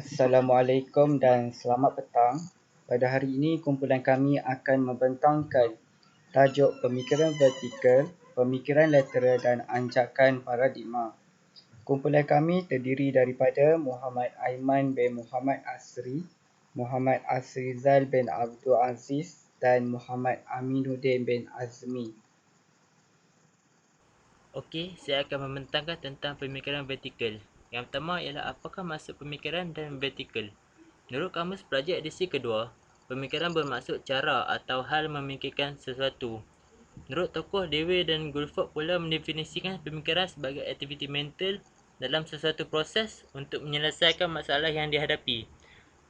Assalamualaikum dan selamat petang. Pada hari ini, kumpulan kami akan membentangkan tajuk pemikiran vertikal, pemikiran lateral dan anjakan paradigma. Kumpulan kami terdiri daripada Muhammad Aiman bin Muhammad Asri, Muhammad Asrizal bin Abdul Aziz dan Muhammad Aminuddin bin Azmi. Okey, saya akan membentangkan tentang pemikiran vertikal. Yang pertama ialah apakah maksud pemikiran dan vertikal. Menurut Kamus Pelajar edisi kedua, pemikiran bermaksud cara atau hal memikirkan sesuatu. Menurut tokoh Dewey dan Guilford pula mendefinisikan pemikiran sebagai aktiviti mental dalam sesuatu proses untuk menyelesaikan masalah yang dihadapi.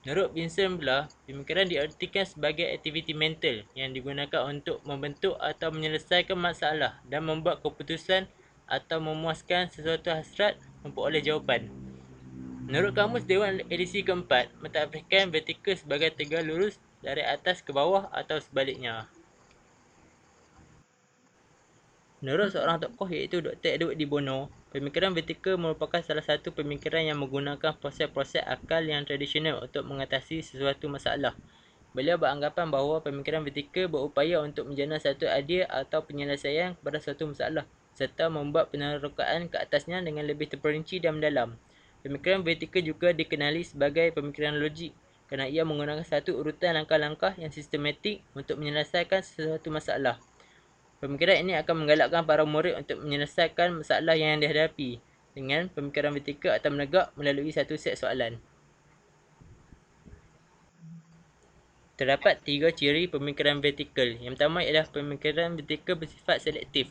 Menurut Vincent pula, pemikiran diartikan sebagai aktiviti mental yang digunakan untuk membentuk atau menyelesaikan masalah dan membuat keputusan atau memuaskan sesuatu hasrat memperoleh jawapan. Menurut Kamus Dewan edisi keempat, mentadbirkan vertikal sebagai tegak lurus dari atas ke bawah atau sebaliknya. Menurut seorang tokoh iaitu Dr. Edward D. Bono, pemikiran vertikal merupakan salah satu pemikiran yang menggunakan proses-proses akal yang tradisional untuk mengatasi sesuatu masalah. Beliau beranggapan bahawa pemikiran vertikal berupaya untuk menjana satu idea atau penyelesaian kepada suatu masalah serta membuat penerokaan ke atasnya dengan lebih terperinci dan mendalam. Pemikiran vertikal juga dikenali sebagai pemikiran logik kerana ia menggunakan satu urutan langkah-langkah yang sistematik untuk menyelesaikan sesuatu masalah. Pemikiran ini akan menggalakkan para murid untuk menyelesaikan masalah yang dihadapi dengan pemikiran vertikal atau menegak melalui satu set soalan. Terdapat tiga ciri pemikiran vertikal. Yang pertama ialah pemikiran vertikal bersifat selektif.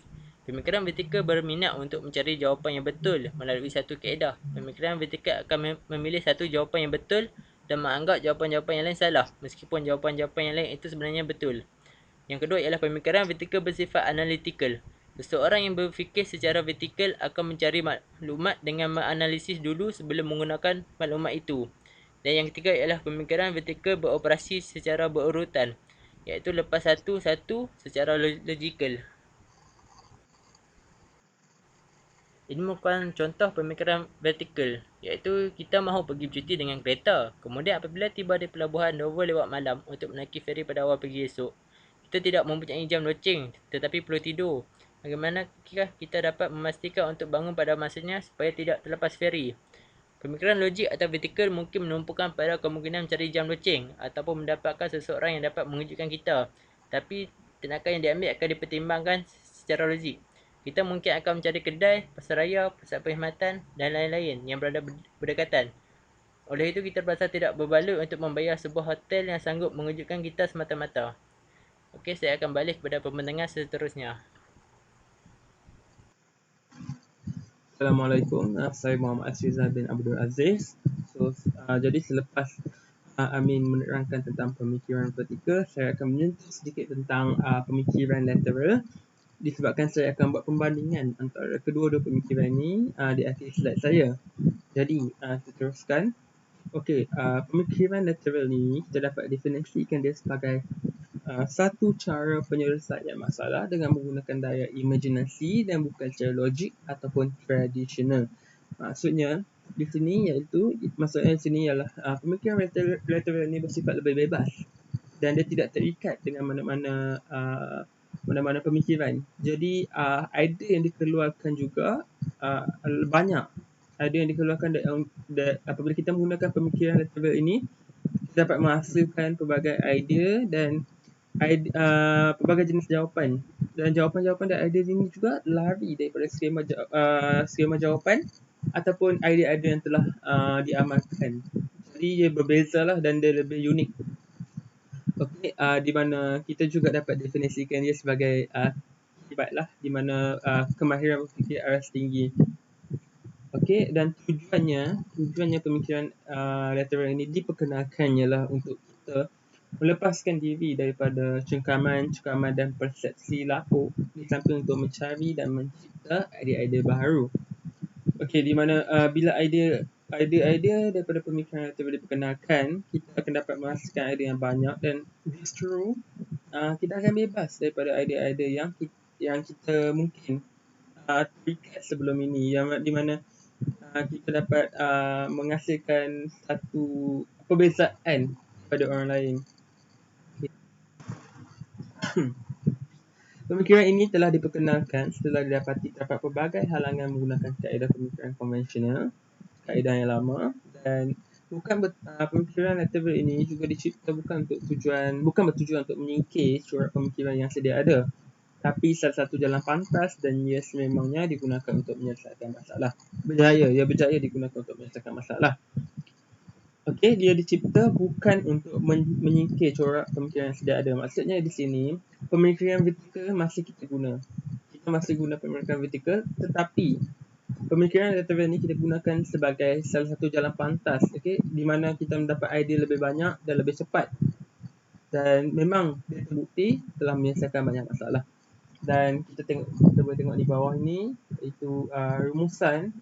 Pemikiran vertikal berminat untuk mencari jawapan yang betul melalui satu kaedah. Pemikiran vertikal akan memilih satu jawapan yang betul dan menganggap jawapan-jawapan yang lain salah, meskipun jawapan-jawapan yang lain itu sebenarnya betul. Yang kedua ialah pemikiran vertikal bersifat analytical. Seseorang yang berfikir secara vertikal akan mencari maklumat dengan menganalisis dulu sebelum menggunakan maklumat itu. Dan yang ketiga ialah pemikiran vertikal beroperasi secara berurutan, iaitu lepas satu-satu secara logikal. Ini merupakan contoh pemikiran vertikal, iaitu kita mahu pergi bercuti dengan kereta. Kemudian apabila tiba di pelabuhan Dover lewat malam untuk menaiki feri pada awal pagi esok, kita tidak mempunyai jam loceng tetapi perlu tidur. Bagaimanakah kita dapat memastikan untuk bangun pada masanya supaya tidak terlepas feri? Pemikiran logik atau vertikal mungkin menumpukan pada kemungkinan mencari jam loceng ataupun mendapatkan seseorang yang dapat mengejutkan kita. Tapi tindakan yang diambil akan dipertimbangkan secara logik. Kita mungkin akan mencari kedai, pasaraya, pusat perkhidmatan dan lain-lain yang berada berdekatan. Oleh itu, kita terpaksa tidak berbaloi untuk membayar sebuah hotel yang sanggup mengejutkan kita semata-mata. Okey, saya akan balik kepada pembentangan seterusnya. Assalamualaikum, saya Muhammad Asrizal bin Abdul Aziz. Jadi selepas Amin menerangkan tentang pemikiran vertikal, saya akan menyentuh sedikit tentang pemikiran lateral disebabkan saya akan buat pembandingan antara kedua-dua pemikiran ini di akhir slide saya. Jadi, saya teruskan. Okey, pemikiran lateral ni kita dapat definisikan dia sebagai satu cara penyelesaian masalah dengan menggunakan daya imajinasi dan bukan secara logik ataupun tradisional. Maksudnya di sini iaitu maksudnya di sini ialah pemikiran lateral ini bersifat lebih bebas dan dia tidak terikat dengan mana-mana pemikiran. Jadi idea yang dikeluarkan juga banyak. Idea yang dikeluarkan apabila kita menggunakan pemikiran lateral ini, kita dapat menghasilkan pelbagai idea dan pelbagai jenis jawapan. Dan jawapan-jawapan dan idea ini juga lari daripada skema jawapan ataupun idea-idea yang telah diamalkan. Jadi dia berbezalah dan dia lebih unik. Okey, di mana kita juga dapat definisikan dia sebagai akibatlah di mana kemahiran berfikir aras tinggi. Okey, dan tujuannya pemikiran lateral ini diperkenalkan ialah untuk kita melepaskan diri daripada cengkaman dan persepsi lapuk di samping untuk mencari dan mencipta idea-idea baru. Okey, di mana bila idea daripada pemikiran lateral diperkenalkan, kita akan dapat menghasilkan idea yang banyak dan justru kita akan bebas daripada idea-idea yang kita mungkin terikat sebelum ini, yang di mana kita dapat menghasilkan satu perbezaan pada orang lain. Okay. Pemikiran ini telah diperkenalkan setelah didapati terdapat pelbagai halangan menggunakan kaedah pemikiran konvensional, kaedah yang lama, dan pemikiran lateral ini juga dicipta bukan bertujuan untuk menyingkir corak pemikiran yang sedia ada, tapi salah satu jalan pantas dan ia sememangnya digunakan untuk menyelesaikan masalah. Berjaya digunakan untuk menyelesaikan masalah. Okey, dia dicipta bukan untuk menyingkir corak pemikiran yang sedia ada. Maksudnya di sini, pemikiran vertikal masih kita guna. Kita masih guna pemikiran vertikal, tetapi pemikiran lateral ini kita gunakan sebagai salah satu jalan pantas, okey, di mana kita mendapat idea lebih banyak dan lebih cepat. Dan memang dia terbukti telah menyelesaikan banyak masalah. Dan kita boleh tengok di bawah ini, iaitu rumusan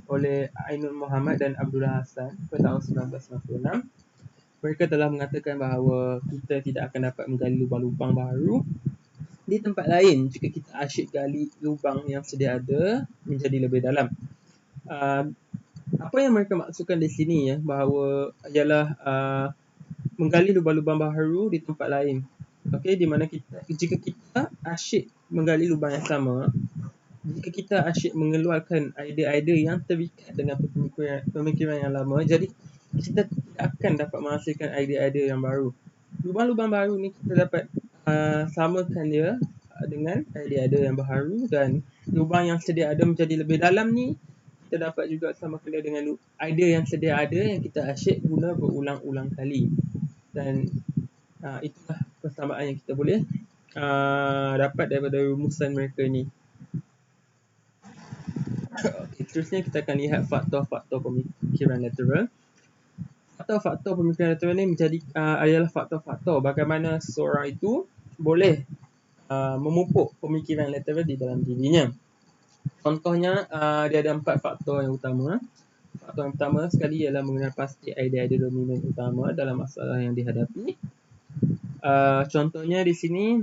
oleh Ainul Muhammad dan Abdullah Hassan pada tahun 1996. Mereka telah mengatakan bahawa kita tidak akan dapat menggali lubang-lubang baru di tempat lain jika kita asyik gali lubang yang sedia ada menjadi lebih dalam. Apa yang mereka maksudkan di sini bahawa ialah menggali lubang-lubang baru di tempat lain. Okey, di mana jika kita asyik menggali lubang yang sama, jika kita asyik mengeluarkan idea-idea yang terikat dengan pemikiran yang lama, jadi kita tidak akan dapat menghasilkan idea-idea yang baru. Lubang-lubang baru ni kita dapat samakan dia dengan idea-idea yang baru, dan lubang yang sedia ada menjadi lebih dalam ni kita dapat juga samakan dia dengan idea yang sedia ada yang kita asyik guna berulang-ulang kali. Dan itulah persamaan yang kita boleh dapat daripada rumusan mereka ni. Okay, seterusnya kita akan lihat faktor-faktor pemikiran lateral. Faktor-faktor pemikiran lateral ni adalah faktor-faktor bagaimana seseorang itu boleh memupuk pemikiran lateral di dalam dirinya. Contohnya, dia ada 4 faktor yang utama. Faktor yang pertama sekali ialah mengenal pasti idea-idea dominan utama dalam masalah yang dihadapi. Contohnya di sini,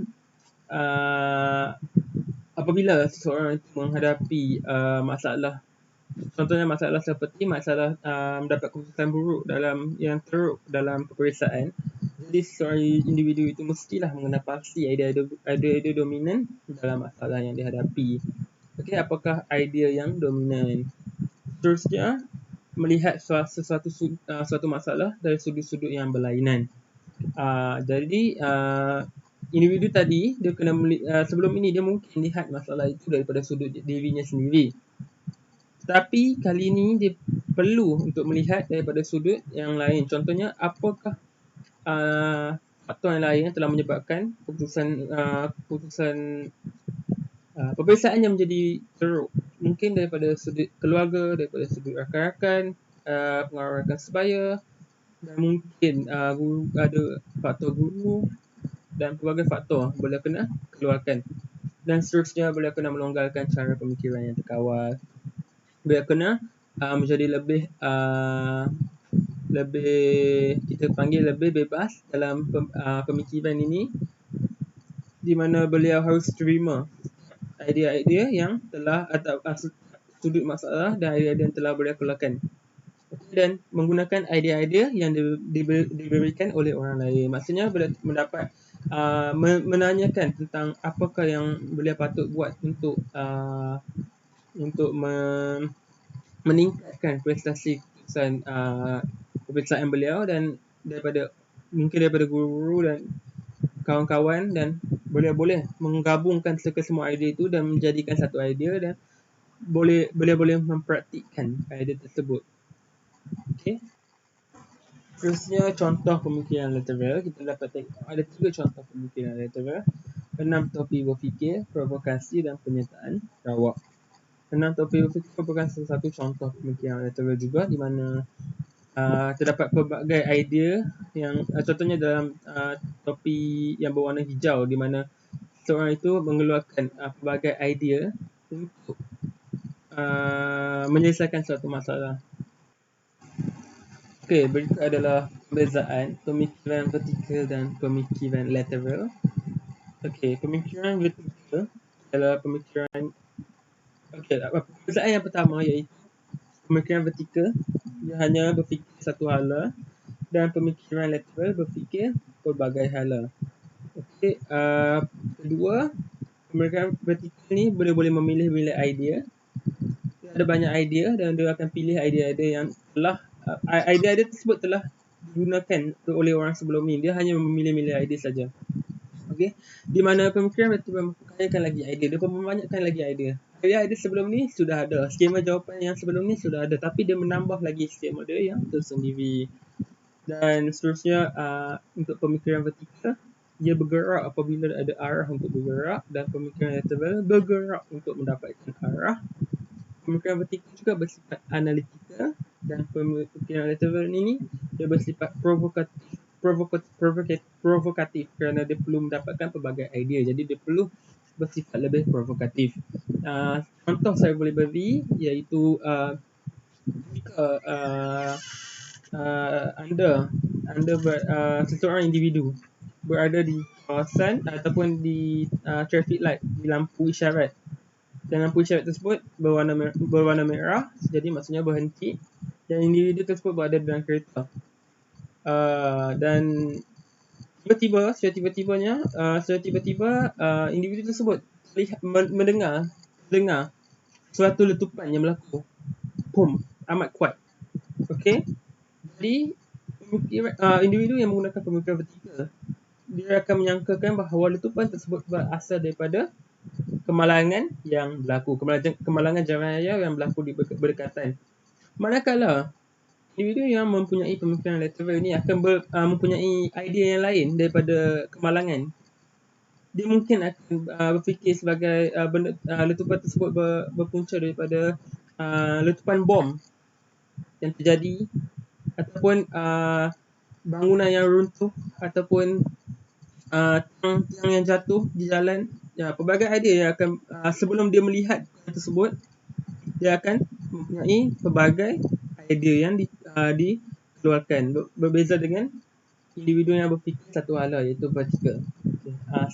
apabila seseorang itu menghadapi masalah, contohnya masalah seperti masalah mendapat keputusan buruk yang teruk dalam peperiksaan, jadi seseorang individu itu mestilah mengenal pasti idea dominan dalam masalah yang dihadapi. Okey, apakah idea yang dominan? Seterusnya, melihat suatu masalah dari sudut-sudut yang berlainan. Jadi individu tadi dia kena sebelum ini dia mungkin lihat masalah itu daripada sudut dirinya sendiri, tapi kali ini dia perlu untuk melihat daripada sudut yang lain. Contohnya, apakah faktor yang lain yang telah menyebabkan keputusan peperiksaan yang menjadi teruk. Mungkin daripada sudut keluarga, daripada sudut rakan-rakan, pengaruh rakan sebaya, dan mungkin ada faktor guru dan pelbagai faktor boleh kena keluarkan. Dan seterusnya, boleh kena melonggarkan cara pemikiran yang terkawal. Boleh kena menjadi lebih kita panggil lebih bebas dalam pemikiran ini, di mana beliau harus terima idea-idea yang telah atau sudut masalah dan idea-idea yang telah beliau keluarkan, dan menggunakan idea-idea yang diberikan oleh orang lain. Maksudnya beliau mendapat menanyakan tentang apakah yang beliau patut buat untuk meningkatkan prestasi peperiksaan beliau, dan mungkin daripada guru-guru dan kawan-kawan, dan boleh menggabungkan semua idea itu dan menjadikan satu idea, dan boleh mempraktikkan idea tersebut. Okey. Terusnya, contoh pemikiran lateral. Kita dapat tengok ada 3 contoh pemikiran lateral. 6 topik berfikir, provokasi dan pernyataan rawak. 6 topik berfikir merupakan salah satu contoh pemikiran lateral juga, di mana terdapat pelbagai idea yang contohnya dalam topi yang berwarna hijau, di mana seorang itu mengeluarkan pelbagai idea untuk menyelesaikan suatu masalah. Okey, berikut adalah perbezaan pemikiran vertikal dan pemikiran lateral. Okey, pemikiran vertikal adalah pemikiran. Okey, perbezaan yang pertama iaitu pemikiran vertikal dia hanya berfikir satu hala dan pemikiran lateral berfikir pelbagai hala. Okey, kedua, pemikiran vertikal ni boleh memilih-milih idea. Dia ada banyak idea dan dia akan pilih idea-idea yang telah idea-idea tersebut telah digunakan oleh orang sebelum ni. Dia hanya memilih-milih idea saja. Okey, di mana pemikiran vertikal memperkayakan lagi idea, dia membanyakkan lagi idea. Idea sebelum ni sudah ada, skema jawapan yang sebelum ni sudah ada, tapi dia menambah lagi skema dia yang tersendiri. Dan seterusnya, untuk pemikiran vertikal, dia bergerak apabila ada arah untuk bergerak, dan pemikiran lateral bergerak untuk mendapatkan arah. Pemikiran vertikal juga bersifat analitikal, dan pemikiran lateral ini dia bersifat provokatif kerana dia perlu mendapatkan pelbagai idea. Jadi dia perlu bersifat lebih provokatif. Contoh saya boleh beri iaitu jika seseorang individu berada di kawasan ataupun di traffic light, di lampu isyarat, dan lampu isyarat tersebut berwarna merah, jadi maksudnya berhenti, dan individu tersebut berada dalam kereta. Dan tiba-tiba individu tersebut mendengar suatu letupan yang berlaku, amat kuat. Okey, jadi individu yang menggunakan pemikiran vertikal, dia akan menyangkakan bahawa letupan tersebut berasal daripada kemalangan yang berlaku, kemalangan jalan raya yang berlaku di berdekatan. Manakala individu yang mempunyai pemikiran lateral ini akan mempunyai idea yang lain daripada kemalangan. Dia mungkin akan berfikir sebagai letupan tersebut berpunca daripada letupan bom yang terjadi, ataupun bangunan yang runtuh, ataupun tiang yang jatuh di jalan. Pelbagai idea yang akan sebelum dia melihat tersebut, dia akan mempunyai pelbagai idea yang dikeluarkan, berbeza dengan individu yang berfikir satu hala, iaitu vertikal.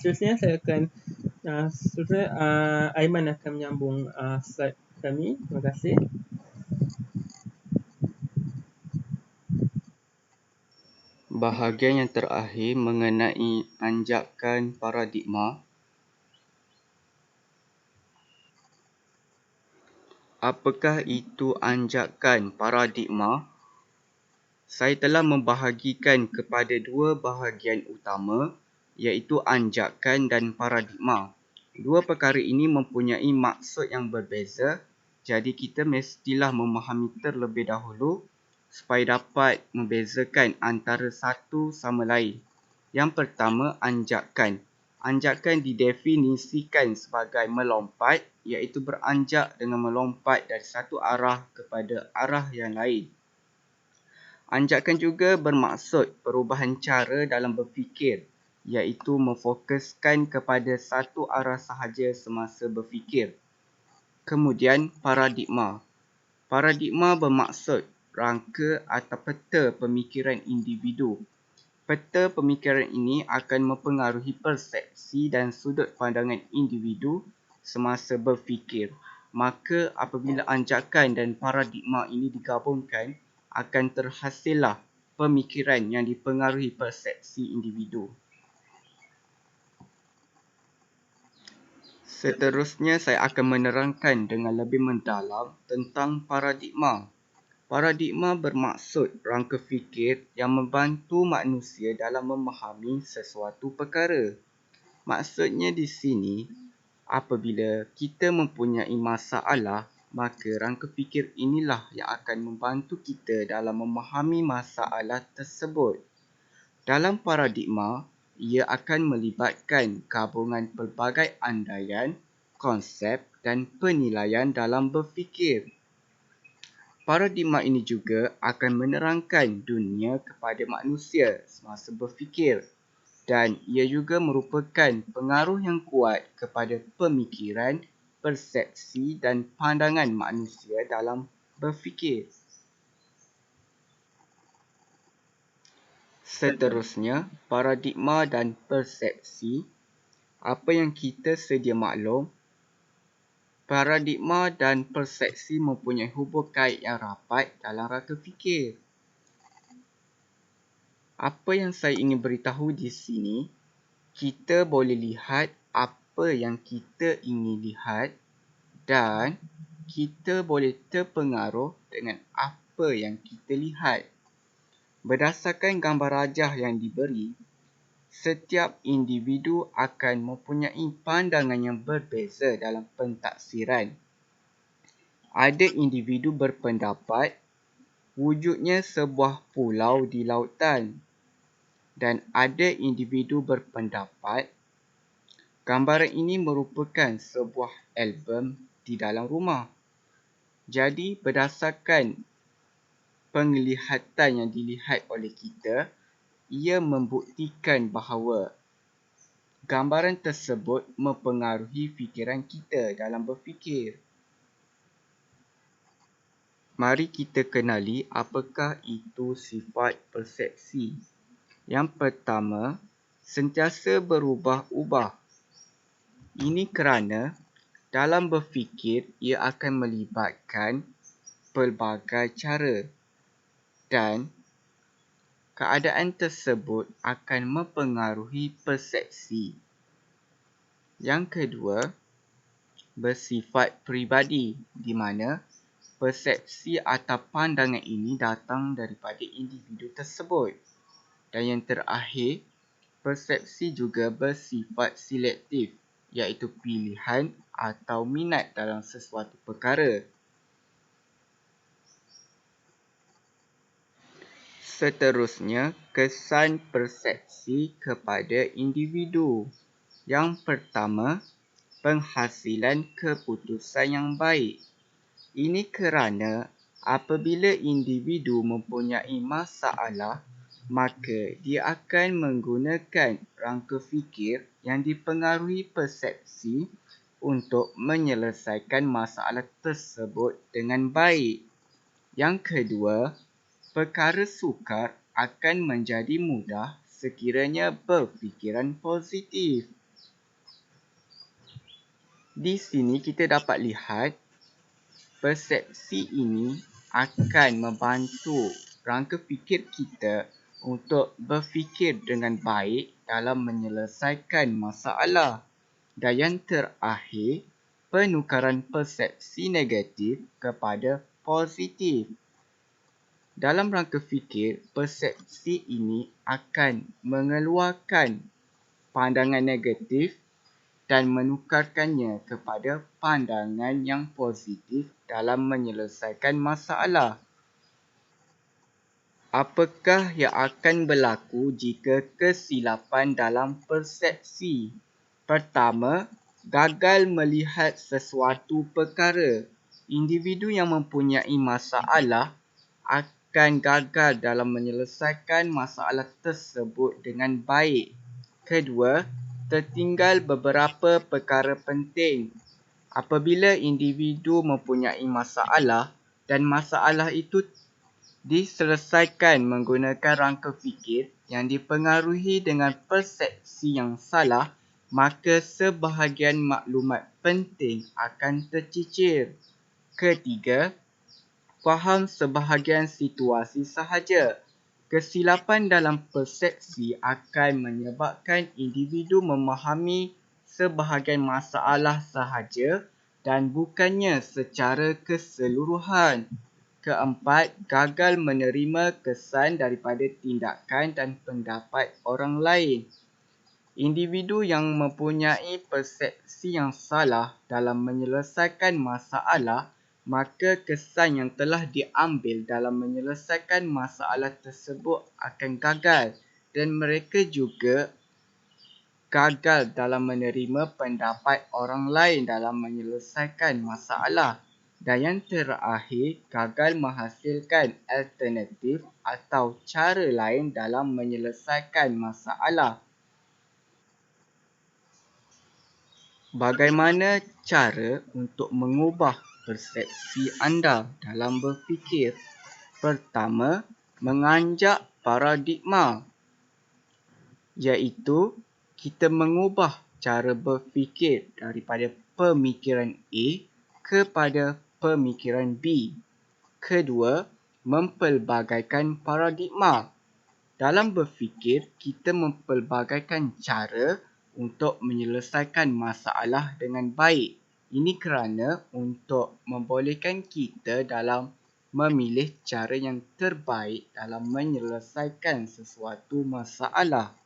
Seterusnya Aiman akan menyambung slide kami. Terima kasih. Bahagian yang terakhir mengenai anjakan paradigma. Apakah itu anjakan paradigma? Saya telah membahagikan kepada dua bahagian utama, iaitu anjakan dan paradigma. Dua perkara ini mempunyai maksud yang berbeza, jadi kita mestilah memahami terlebih dahulu supaya dapat membezakan antara satu sama lain. Yang pertama, anjakan. Anjakan didefinisikan sebagai melompat, iaitu beranjak dengan melompat dari satu arah kepada arah yang lain. Anjakan juga bermaksud perubahan cara dalam berfikir, iaitu memfokuskan kepada satu arah sahaja semasa berfikir. Kemudian, paradigma. Paradigma bermaksud rangka atau peta pemikiran individu. Peta pemikiran ini akan mempengaruhi persepsi dan sudut pandangan individu semasa berfikir. Maka apabila anjakan dan paradigma ini digabungkan, akan terhasillah pemikiran yang dipengaruhi persepsi individu. Seterusnya saya akan menerangkan dengan lebih mendalam tentang paradigma. Paradigma bermaksud rangka fikir yang membantu manusia dalam memahami sesuatu perkara. Maksudnya di sini, apabila kita mempunyai masalah, maka rangka fikir inilah yang akan membantu kita dalam memahami masalah tersebut. Dalam paradigma, ia akan melibatkan gabungan pelbagai andaian, konsep dan penilaian dalam berfikir. Paradigma ini juga akan menerangkan dunia kepada manusia semasa berfikir, dan ia juga merupakan pengaruh yang kuat kepada pemikiran, persepsi dan pandangan manusia dalam berfikir. Seterusnya, paradigma dan persepsi. Apa yang kita sedia maklum, Paradigma dan persepsi mempunyai hubung kait yang rapat dalam rangka fikir. Apa yang saya ingin beritahu di sini, kita boleh lihat apa yang kita ingin lihat dan kita boleh terpengaruh dengan apa yang kita lihat. Berdasarkan gambar rajah yang diberi, setiap individu akan mempunyai pandangan yang berbeza dalam pentafsiran. Ada individu berpendapat wujudnya sebuah pulau di lautan dan ada individu berpendapat gambaran ini merupakan sebuah album di dalam rumah. Jadi berdasarkan penglihatan yang dilihat oleh kita, ia membuktikan bahawa gambaran tersebut mempengaruhi fikiran kita dalam berfikir. Mari kita kenali apakah itu sifat persepsi. Yang pertama, sentiasa berubah-ubah. Ini kerana dalam berfikir ia akan melibatkan pelbagai cara dan keadaan tersebut akan mempengaruhi persepsi. Yang kedua, bersifat peribadi di mana persepsi atau pandangan ini datang daripada individu tersebut. Dan yang terakhir, persepsi juga bersifat selektif, iaitu pilihan atau minat dalam sesuatu perkara. Seterusnya, kesan persepsi kepada individu. Yang pertama, penghasilan keputusan yang baik. Ini kerana apabila individu mempunyai masalah, maka dia akan menggunakan rangka fikir yang dipengaruhi persepsi untuk menyelesaikan masalah tersebut dengan baik. Yang kedua, perkara sukar akan menjadi mudah sekiranya berfikiran positif. Di sini kita dapat lihat persepsi ini akan membantu rangka fikir kita untuk berfikir dengan baik dalam menyelesaikan masalah. Dan yang terakhir, penukaran persepsi negatif kepada positif. Dalam rangka fikir, persepsi ini akan mengeluarkan pandangan negatif dan menukarkannya kepada pandangan yang positif dalam menyelesaikan masalah. Apakah yang akan berlaku jika kesilapan dalam persepsi? Pertama, gagal melihat sesuatu perkara. Individu yang mempunyai masalah akan gagal dalam menyelesaikan masalah tersebut dengan baik. Kedua, tertinggal beberapa perkara penting. Apabila individu mempunyai masalah dan masalah itu diselesaikan menggunakan rangka fikir yang dipengaruhi dengan persepsi yang salah, maka sebahagian maklumat penting akan tercicir. Ketiga, faham sebahagian situasi sahaja. Kesilapan dalam persepsi akan menyebabkan individu memahami sebahagian masalah sahaja dan bukannya secara keseluruhan. Keempat, gagal menerima kesan daripada tindakan dan pendapat orang lain. Individu yang mempunyai persepsi yang salah dalam menyelesaikan masalah, maka kesan yang telah diambil dalam menyelesaikan masalah tersebut akan gagal dan mereka juga gagal dalam menerima pendapat orang lain dalam menyelesaikan masalah. Dan yang terakhir, gagal menghasilkan alternatif atau cara lain dalam menyelesaikan masalah. Bagaimana cara untuk mengubah persepsi anda dalam berfikir? Pertama, menganjak paradigma, iaitu kita mengubah cara berfikir daripada pemikiran A kepada pemikiran B. Kedua, mempelbagaikan paradigma. Dalam berfikir, kita mempelbagaikan cara untuk menyelesaikan masalah dengan baik. Ini kerana untuk membolehkan kita dalam memilih cara yang terbaik dalam menyelesaikan sesuatu masalah.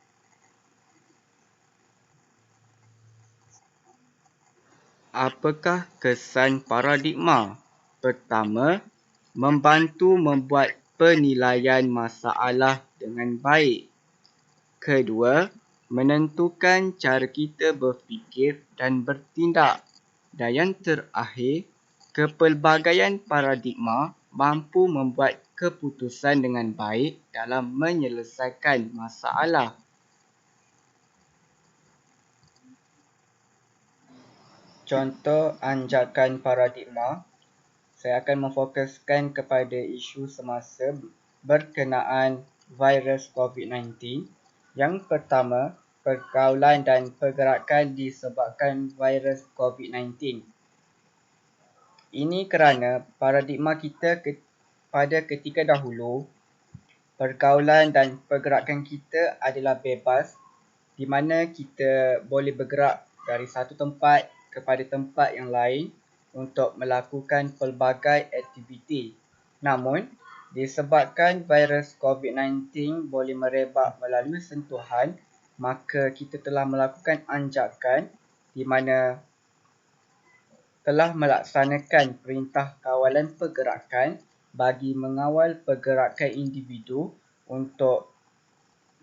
Apakah kesan paradigma? Pertama, membantu membuat penilaian masalah dengan baik. Kedua, menentukan cara kita berfikir dan bertindak. Dan yang terakhir, kepelbagaian paradigma mampu membuat keputusan dengan baik dalam menyelesaikan masalah. Contoh anjakan paradigma, saya akan memfokuskan kepada isu semasa berkenaan virus COVID-19. Yang pertama, pergaulan dan pergerakan disebabkan virus COVID-19. Ini kerana paradigma kita pada ketika dahulu, pergaulan dan pergerakan kita adalah bebas, di mana kita boleh bergerak dari satu tempat kepada tempat yang lain untuk melakukan pelbagai aktiviti. Namun, disebabkan virus COVID-19 boleh merebak melalui sentuhan, maka kita telah melakukan anjakan di mana telah melaksanakan perintah kawalan pergerakan bagi mengawal pergerakan individu untuk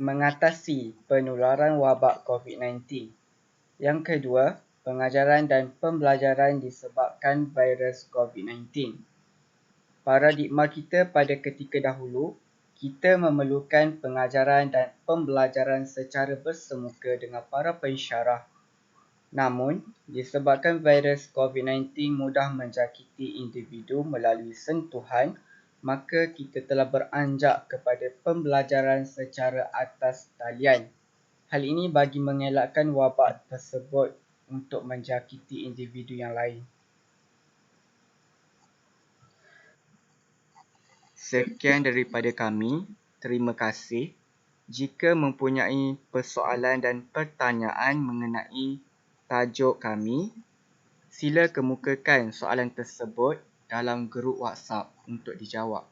mengatasi penularan wabak COVID-19. Yang kedua, pengajaran dan pembelajaran disebabkan virus COVID-19. Paradigma kita pada ketika dahulu, kita memerlukan pengajaran dan pembelajaran secara bersemuka dengan para pensyarah. Namun, disebabkan virus COVID-19 mudah menjangkiti individu melalui sentuhan, maka kita telah beranjak kepada pembelajaran secara atas talian. Hal ini bagi mengelakkan wabak tersebut untuk menjangkiti individu yang lain. Sekian daripada kami. Terima kasih. Jika mempunyai persoalan dan pertanyaan mengenai tajuk kami, sila kemukakan soalan tersebut dalam grup WhatsApp untuk dijawab.